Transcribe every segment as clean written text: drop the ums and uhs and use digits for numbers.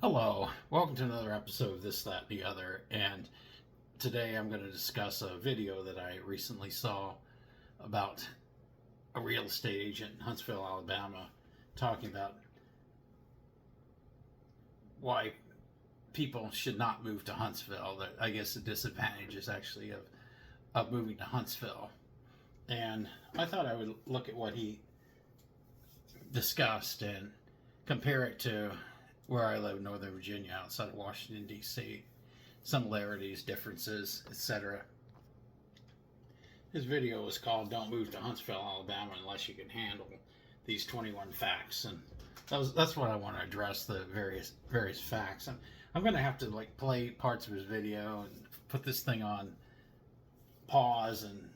Hello, welcome to another episode of This, That, and the Other. And today I'm going to discuss a video that I recently saw about a real estate agent in Huntsville, Alabama, talking about why people should not move to Huntsville. I guess the disadvantages actually of moving to Huntsville. And I thought I would look at what he discussed and compare it to where I live in Northern Virginia outside of Washington, D.C. Similarities, differences, etc. His video was called Don't Move to Huntsville, Alabama Unless You Can Handle These 21 Facts. And that's what I want to address, the various facts. And I'm going to have to play parts of his video and put this thing on pause and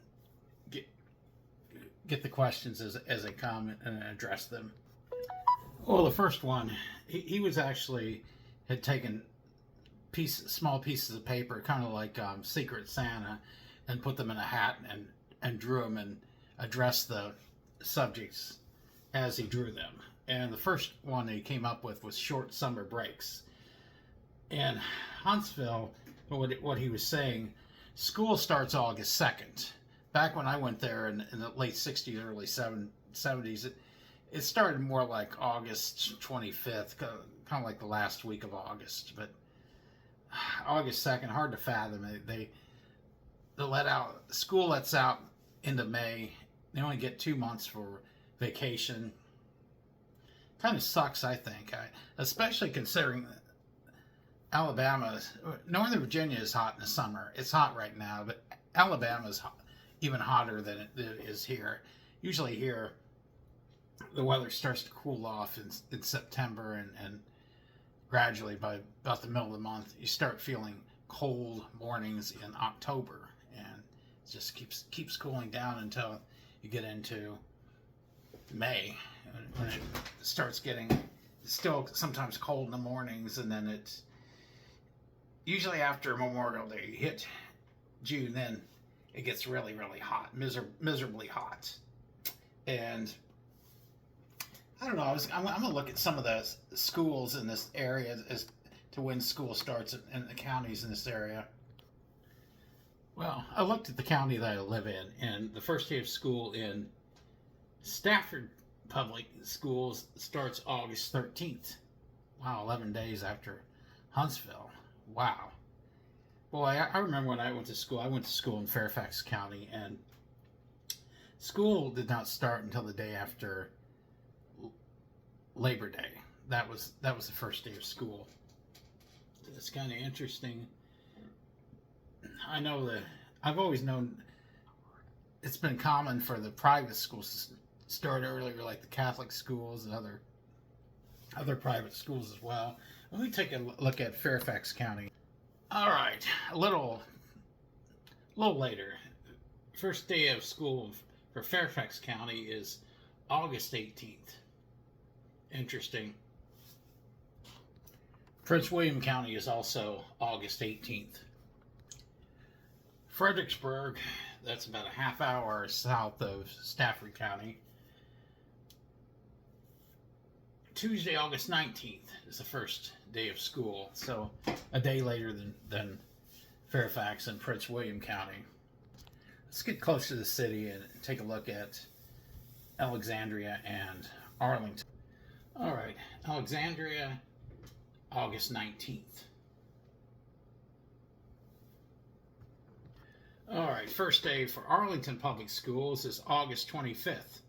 get the questions as they come and address them. Well, the first one, he was actually had taken small pieces of paper, kind of like Secret Santa, and put them in a hat and drew them and addressed the subjects as he drew them. And the first one he came up with was short summer breaks. In Huntsville, what he was saying, school starts August 2nd. Back when I went there in the late 60s, early 70s, it started more like August 25th, kind of like the last week of August. But August 2nd, hard to fathom. They let out, school lets out into May. They only get 2 months for vacation. Kind of sucks, I think, especially considering Alabama. Northern Virginia is hot in the summer. It's hot right now, but Alabama is even hotter than it is here. Usually here, the weather starts to cool off in September, and gradually by about the middle of the month, you start feeling cold mornings in October, and it just keeps cooling down until you get into May, when it starts getting still sometimes cold in the mornings, and then it's usually after Memorial Day, you hit June, then it gets really, really hot, miserably hot. And I don't know, I'm going to look at some of the schools in this area as to when school starts in the counties in this area. Well, I looked at the county that I live in, and the first day of school in Stafford Public Schools starts August 13th. Wow, 11 days after Huntsville. Wow. Boy, I remember when I went to school in Fairfax County, and school did not start until the day after Labor Day. That was the first day of school. It's kind of interesting. I know that I've always known it's been common for the private schools to start earlier, like the Catholic schools and other private schools as well. Let me take a look at Fairfax County. All right, a little later. First day of school for Fairfax County is August 18th. Interesting. Prince William County is also August 18th. Fredericksburg, that's about a half hour south of Stafford County. Tuesday, August 19th is the first day of school, so a day later than Fairfax and Prince William County. Let's get close to the city and take a look at Alexandria and Arlington. All right, Alexandria, August 19th. All right, first day for Arlington Public Schools is August 25th.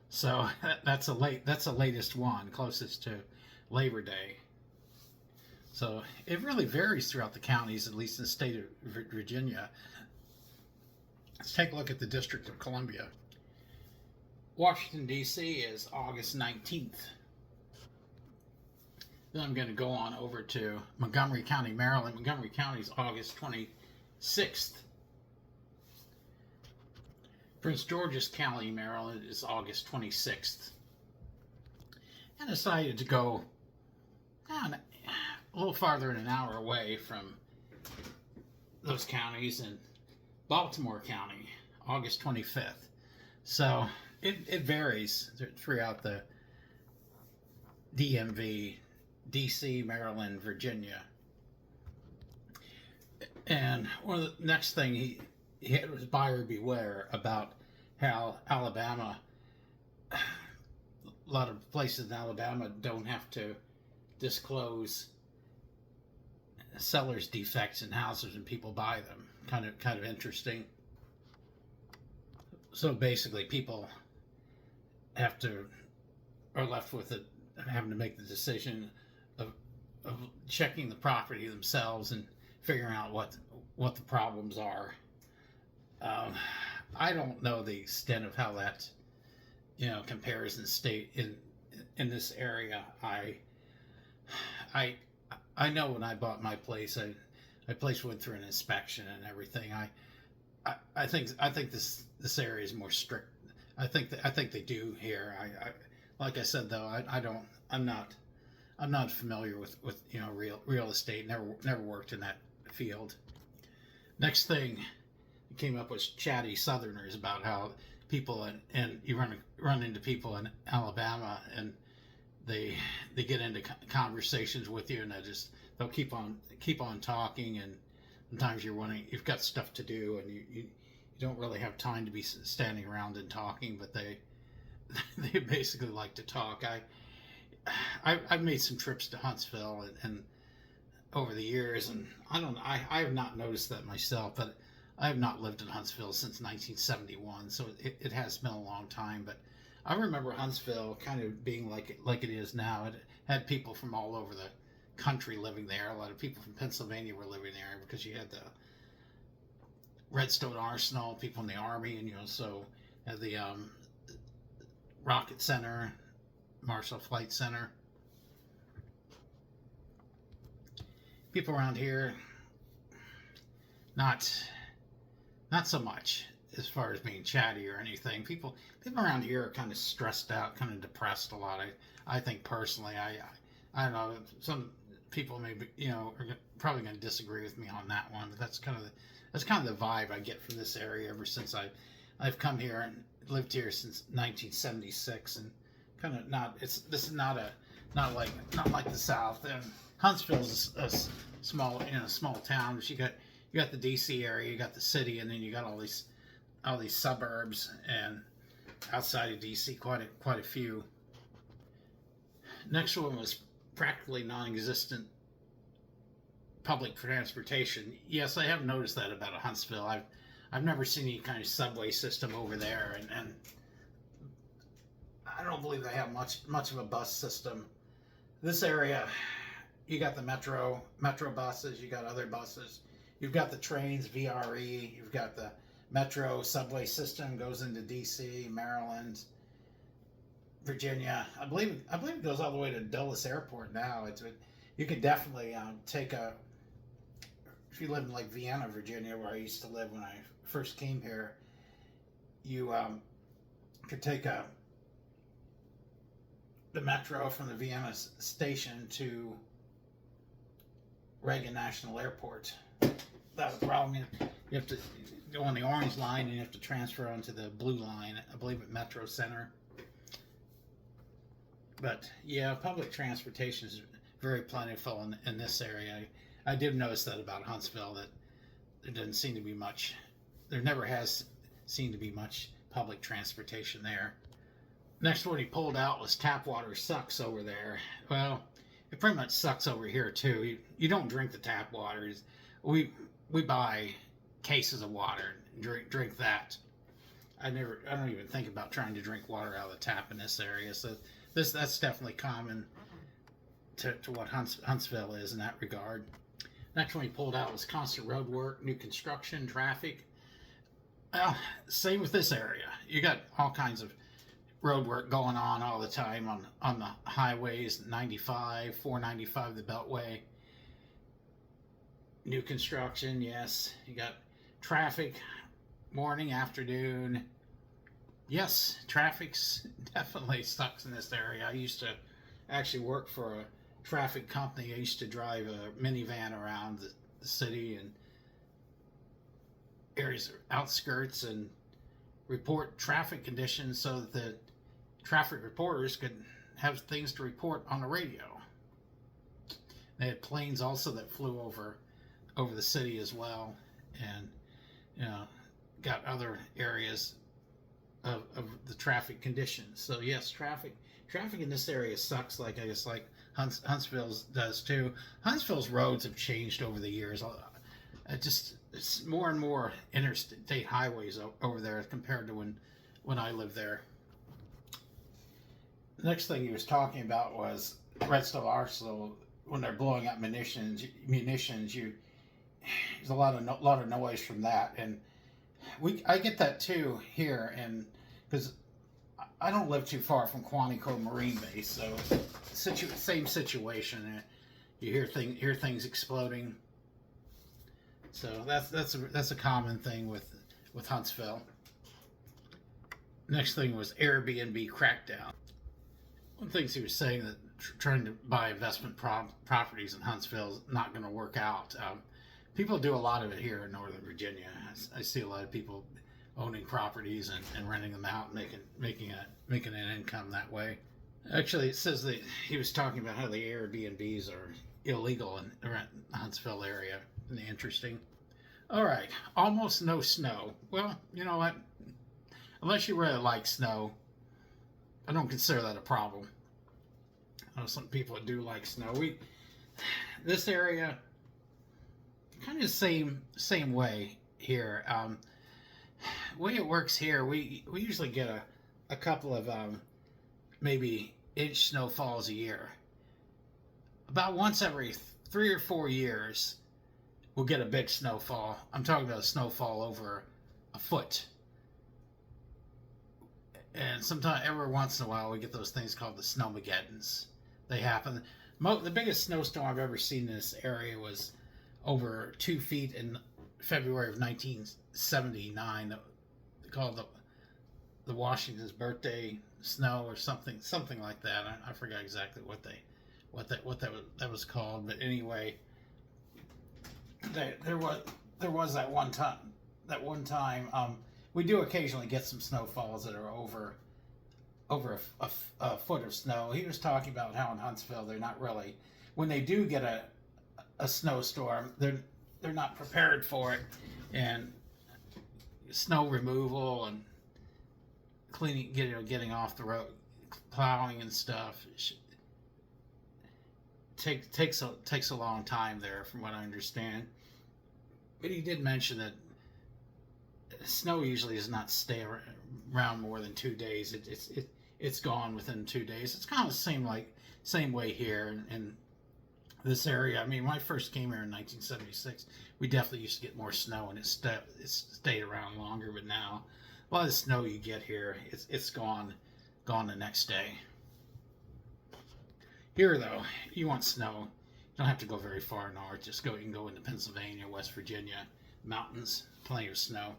So that's the latest one, closest to Labor Day. So it really varies throughout the counties, at least in the state of Virginia. Let's take a look at the District of Columbia. Washington, D.C. is August 19th. Then I'm going to go on over to Montgomery County, Maryland. Montgomery County is August 26th. Prince George's County, Maryland is August 26th. I decided to go a little farther than an hour away from those counties, in Baltimore County, August 25th. So it varies throughout the DMV D.C., Maryland, Virginia. And one of the next thing he had was buyer beware about how Alabama, a lot of places in Alabama don't have to disclose sellers' defects in houses and people buy them. Kind of interesting. So basically, people are left with it, having to make the decision of checking the property themselves and figuring out what the problems are. I don't know the extent of how that compares in state in this area. I know when I bought my place, my place went through an inspection and everything. I think this area is more strict. I think they do here. Like I said though, I'm not familiar with real estate. Never worked in that field. Next thing came up was chatty Southerners about how people and you run into people in Alabama and they get into conversations with you and they'll keep on talking, and sometimes you've got stuff to do and you don't really have time to be standing around and talking, but they basically like to talk. I've made some trips to Huntsville and over the years, and I have not noticed that myself, but I have not lived in Huntsville since 1971, so it has been a long time. But I remember Huntsville kind of being like it is now. It had people from all over the country living there. A lot of people from Pennsylvania were living there because you had the Redstone Arsenal, people in the Army, and so had the Rocket Center, Marshall Flight Center. People around here, not so much as far as being chatty or anything. People around here are kind of stressed out, kind of depressed a lot. I think personally, I don't know. Some people maybe are probably going to disagree with me on that one, but that's kind of the vibe I get from this area ever since I've come here and lived here since 1976, and kind of this is not like the South. And Huntsville's a small town. But you got the D.C. area, you got the city, and then you got all these suburbs, and outside of D.C. quite a few. Next one was practically non-existent public transportation. Yes, I have noticed that about Huntsville. I've never seen any kind of subway system over there, and I don't believe they have much of a bus system. This area, you got the metro buses, you got other buses, you've got the trains, VRE, you've got the metro subway system goes into DC, Maryland, Virginia. I believe it goes all the way to Dulles Airport now. You could definitely take if you live in like Vienna, Virginia, where I used to live when I first came here, you could take the metro from the Vienna station to Reagan National Airport. That's the problem. You have to go on the orange line and you have to transfer onto the blue line, I believe at Metro Center. But yeah, public transportation is very plentiful in this area. I did notice that about Huntsville, that there doesn't seem to be much, there never has seemed to be much public transportation there. Next one he pulled out was tap water sucks over there. Well, it pretty much sucks over here too. You don't drink the tap water. We buy cases of water and drink that. I don't even think about trying to drink water out of the tap in this area. So that's definitely common to what Huntsville is in that regard. Next one he pulled out was constant road work, new construction, traffic. Same with this area. You got all kinds of road work going on all the time on the highways, 95, 495, the Beltway. New construction, yes. You got traffic, morning, afternoon. Yes, traffic's definitely sucks in this area. I used to actually work for a traffic company. I used to drive a minivan around the city and areas, outskirts, and report traffic conditions so that the traffic reporters could have things to report on the radio. They had planes also that flew over the city as well, and you know, got other areas of the traffic conditions. So yes, traffic in this area sucks. Like I guess like Huntsville's does too. Huntsville's roads have changed over the years. It's more and more interstate highways over there compared to when I lived there. The next thing he was talking about was Redstone Arsenal. When they're blowing up munitions, there's a lot of noise from that, and I get that too here, and because I don't live too far from Quantico Marine Base, so same situation. You hear things exploding. So that's a common thing with Huntsville. Next thing was Airbnb crackdown. One of the things he was saying that trying to buy investment properties in Huntsville is not going to work out. People do a lot of it here in Northern Virginia. I see a lot of people owning properties and renting them out, and making an income that way. Actually, it says that he was talking about how the Airbnbs are illegal in the Huntsville area. Isn't that interesting? All right, almost no snow. Well, you know what? Unless you really like snow, I don't consider that a problem. I know some people that do like snow. This area, kind of the same way here. The way it works here, we usually get a couple of maybe inch snowfalls a year. About once every 3 or 4 years, we'll get a big snowfall. I'm talking about a snowfall over a foot. And sometimes, every once in a while, we get those things called the snowmageddons. They happen. The biggest snowstorm I've ever seen in this area was over 2 feet in February of 1979. Called the Washington's birthday snow or something like that. I forgot exactly what that was called. But anyway, there was that one time. We do occasionally get some snowfalls that are over a foot of snow. He was talking about how in Huntsville they're not really, when they do get a snowstorm, they're not prepared for it, and snow removal and cleaning, getting off the road, plowing and stuff takes a long time there, from what I understand. But he did mention that snow usually does not stay around more than 2 days. It's gone within 2 days. It's kind of the same way here in this area. I mean, when I first came here in 1976, we definitely used to get more snow, and it stayed around longer. But now, a lot of the snow you get here, it's gone the next day. Here, though, you want snow, you don't have to go very far north. You can go into Pennsylvania, West Virginia, mountains, plenty of snow.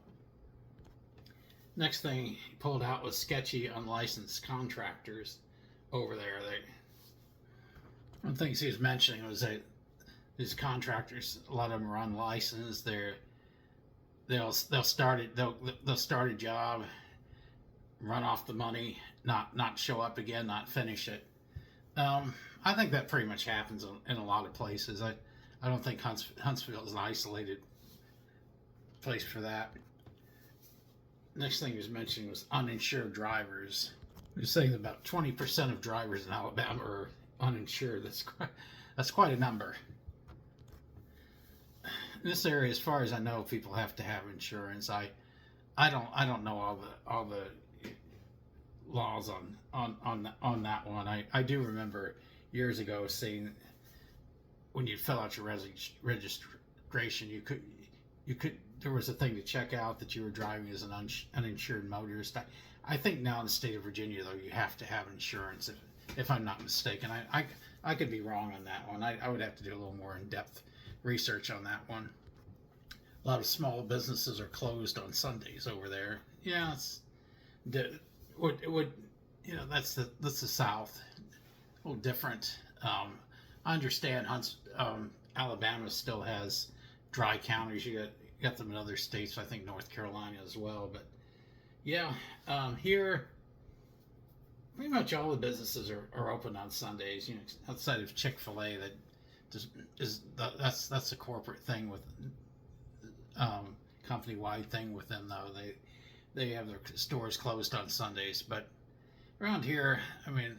Next thing he pulled out was sketchy, unlicensed contractors over there. One of the things he was mentioning was that these contractors, a lot of them are unlicensed. They'll start a job, run off the money, not show up again, not finish it. I think that pretty much happens in a lot of places. I don't think Huntsville is an isolated place for that. Next thing he was mentioning was uninsured drivers. He was saying that about 20% of drivers in Alabama are uninsured. That's quite a number. In this area, as far as I know, people have to have insurance. I don't know all the laws on that one. I do remember years ago seeing when you fill out your registration, you could there was a thing to check out that you were driving as an uninsured motorist. I think now in the state of Virginia, though, you have to have insurance, if I'm not mistaken. I could be wrong on that one. I would have to do a little more in-depth research on that one. A lot of small businesses are closed on Sundays over there. Yeah, it would that's the South, a little different. I understand Alabama still has dry counties. You got them in other states. I think North Carolina as well. But yeah, here pretty much all the businesses are open on Sundays. Outside of Chick-fil-A that That's a corporate thing with company-wide thing with them though. They have their stores closed on Sundays, but around here, I mean,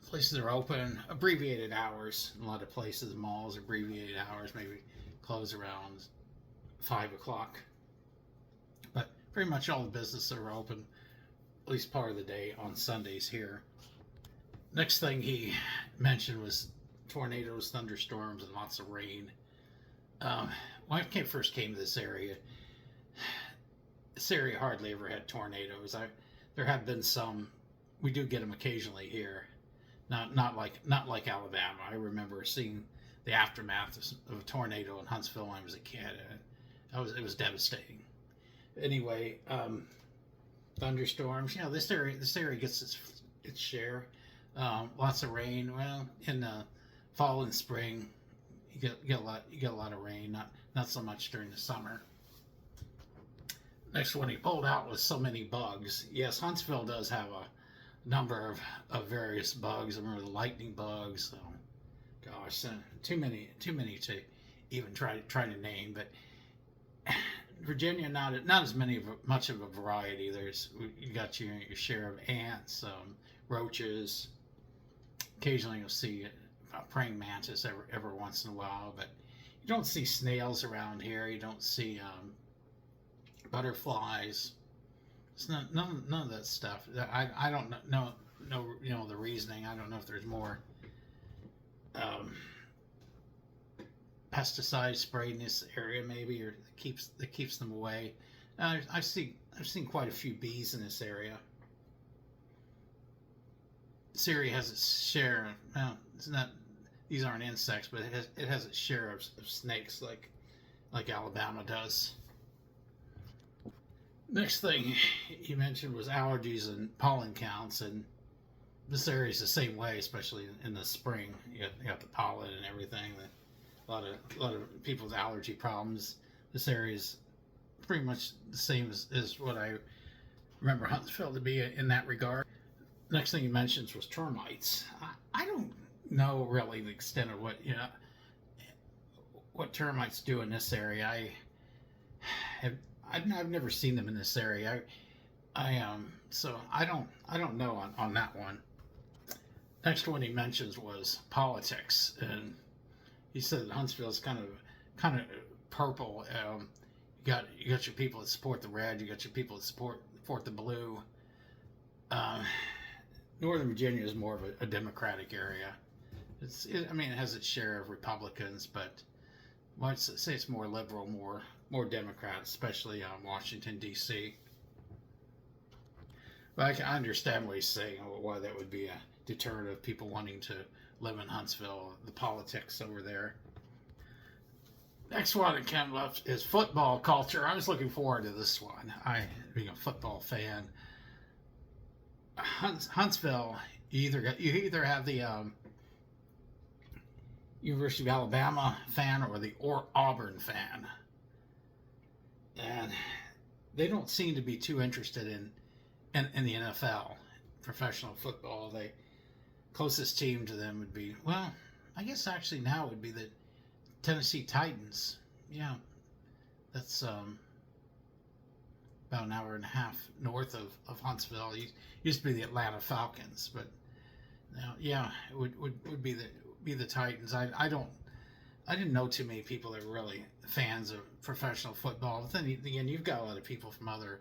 places are open, abbreviated hours. A lot of places, malls, abbreviated hours, maybe close around 5 o'clock. But pretty much all the businesses are open at least part of the day on Sundays here. Next thing he mentioned was tornadoes, thunderstorms, and lots of rain. When I first came to this area hardly ever had tornadoes. There have been some. We do get them occasionally here. Not like Alabama. I remember seeing the aftermath of a tornado in Huntsville when I was a kid. It was devastating. Anyway, thunderstorms. This area gets its share. Lots of rain. Well, in the fall and spring, you get a lot of rain. Not so much during the summer. Next one he pulled out was so many bugs. Yes, Huntsville does have a number of various bugs. I remember the lightning bugs. Gosh, too many to even try to name. But Virginia, not as much of a variety. You got your share of ants, roaches. Occasionally you'll see a praying mantis every once in a while, but you don't see snails around here. You don't see butterflies. It's none of that stuff. I don't know the reasoning. I don't know if there's more pesticides sprayed in this area maybe, or that keeps them away. I've seen quite a few bees in this area. This area has its share. Well, it's not. These aren't insects, but it has its share of snakes, like Alabama does. Next thing he mentioned was allergies and pollen counts, and this area is the same way, especially in the spring. You got the pollen and everything. A lot of people with allergy problems. This area is pretty much the same as what I remember Huntsville to be in that regard. Next thing he mentions was termites. I don't know really the extent of what termites do in this area. I've never seen them in this area. So I don't know on that one. Next one he mentions was politics, and he said Huntsville is kind of purple. You got your people that support the red. You got your people that support the blue. Northern Virginia is more of a Democratic area. It has its share of Republicans, but I'd say it's more liberal, more Democrat, especially Washington, D.C. But I understand what he's saying, why that would be a deterrent of people wanting to live in Huntsville, the politics over there. Next one that came up is football culture. I was looking forward to this one. Being a football fan. Huntsville, you either have the University of Alabama fan or the Auburn fan, and they don't seem to be too interested in the NFL, professional football. The closest team to them would be, well, I guess actually now it would be the Tennessee Titans. Yeah, that's about an hour and a half north of Huntsville. It used to be the Atlanta Falcons, but now, yeah, it would be the Titans. I didn't know too many people that were really fans of professional football. But then again, you've got a lot of people from other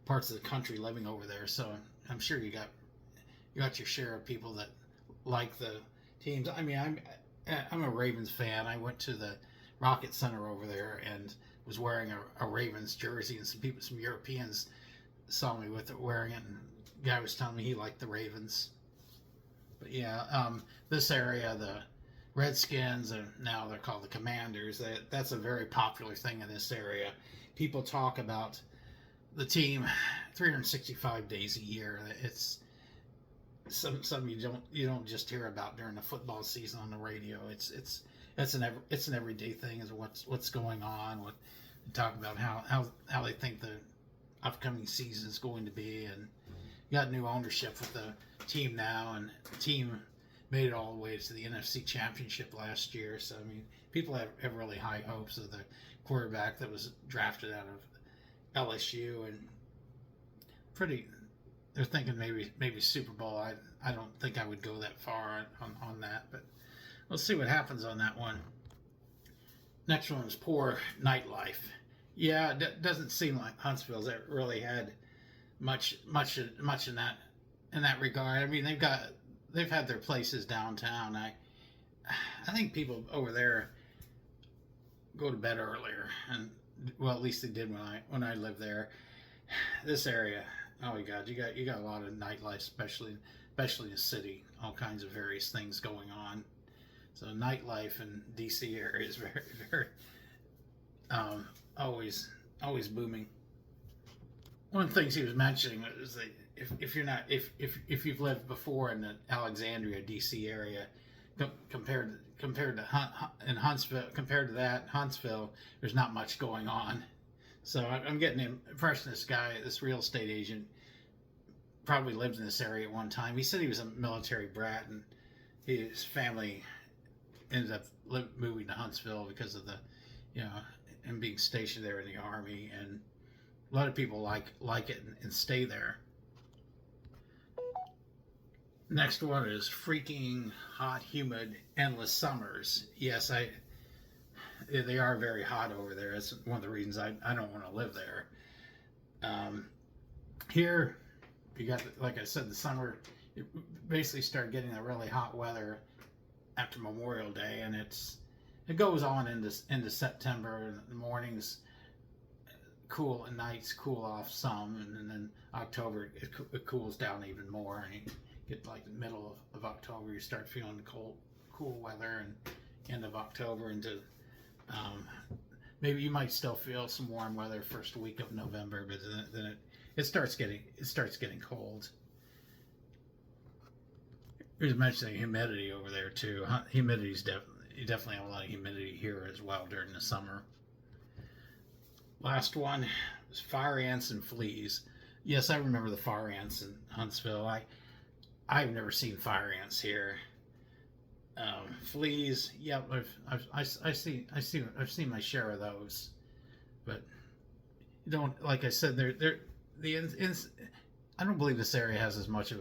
parts of the country living over there, so I'm sure you got your share of people that like the teams. I mean, I'm a Ravens fan. I went to the Rocket Center over there and was wearing a Ravens jersey, and some Europeans saw me with it wearing it, and the guy was telling me he liked the Ravens. But yeah, this area, the Redskins, and now they're called the Commanders. That's a very popular thing in this area. People talk about the team 365 days a year. It's something you don't just hear about during the football season on the radio. It's an everyday thing. Is what's going on. What they talk about how they think the upcoming season is going to be, and you got new ownership with the team now, and the team made it all the way to the NFC Championship last year. So I mean, people have really high hopes of the quarterback that was drafted out of LSU, and pretty. They're thinking maybe Super Bowl. I don't think I would go that far on that, but we'll see what happens on that one. Next one is poor nightlife. Yeah, it doesn't seem like Huntsville's ever really had much in that regard. I mean, they've had their places downtown. I think people over there go to bed earlier, and well, at least they did when I lived there. This area, oh my God, you got a lot of nightlife, especially in the city. All kinds of various things going on. So nightlife in DC area is very, very always booming. One of the things he was mentioning is that if you've lived before in the Alexandria DC area, compared to Huntsville, there's not much going on. So I'm getting the impression this real estate agent, probably lived in this area at one time. He said he was a military brat, and his family ended up moving to Huntsville because of and being stationed there in the Army, and a lot of people like it and stay there. Next one is freaking hot, humid, endless summers. Yes, they are very hot over there. That's one of the reasons I don't want to live there. Here, you got, like I said, the summer. It basically started getting the really hot weather after Memorial Day, and it goes on into September. And the mornings cool and nights cool off some, and then October it cools down even more, and you get like the middle of October, you start feeling cool weather, and end of October into maybe you might still feel some warm weather first week of November, but then it starts getting cold. He was mentioning humidity over there too. Humidity's you definitely have a lot of humidity here as well during the summer. Last one is fire ants and fleas. Yes, I remember the fire ants in Huntsville. I've never seen fire ants here. Fleas, yeah, I've seen my share of those, but you don't, like I said, I don't believe this area has as much of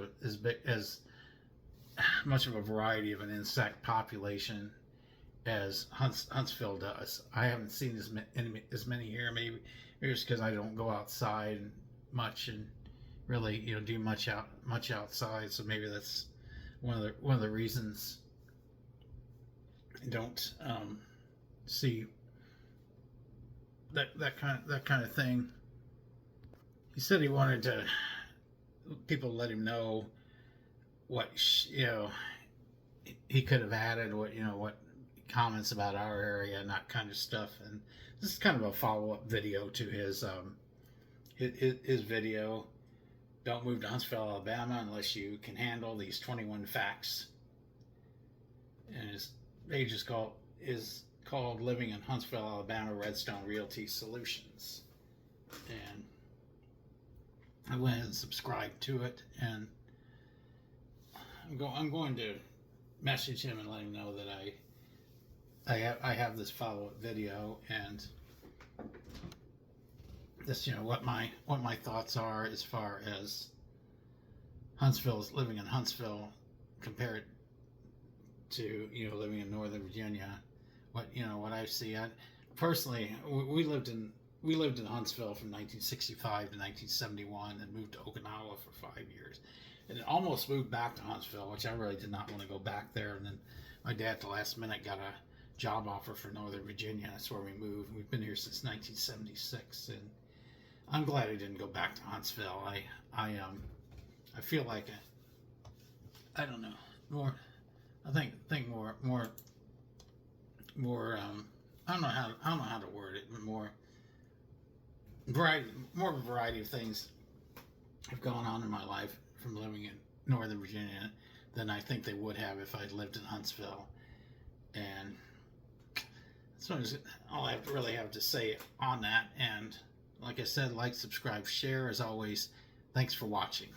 a variety of an insect population as Huntsville does. I haven't seen as many here. Maybe it's because I don't go outside much and really do much outside. So maybe that's one of the reasons I don't see that kind of thing. He said he wanted people to let him know what he could have added, what comments about our area and that kind of stuff. And this is kind of a follow-up video to his video. Don't move to Huntsville, Alabama unless you can handle these 21 facts. And his page is called Living in Huntsville, Alabama, Redstone Realty Solutions. And I went and subscribed to it, and I'm going to message him and let him know that I have this follow-up video, and this, what my thoughts are as far as living in Huntsville compared to living in Northern Virginia. What I see. Personally, we lived in Huntsville from 1965 to 1971, and moved to Okinawa for 5 years, and almost moved back to Huntsville, which I really did not want to go back there. And then my dad at the last minute got a job offer for Northern Virginia. That's where we moved. We've been here since 1976, and I'm glad I didn't go back to Huntsville. I feel like I don't know, more. I think more. I don't know how to word it, but more of a variety of things have gone on in my life from living in Northern Virginia than I think they would have if I'd lived in Huntsville. And that's all I really have to say on that. And like I said, like, subscribe, share. As always, thanks for watching.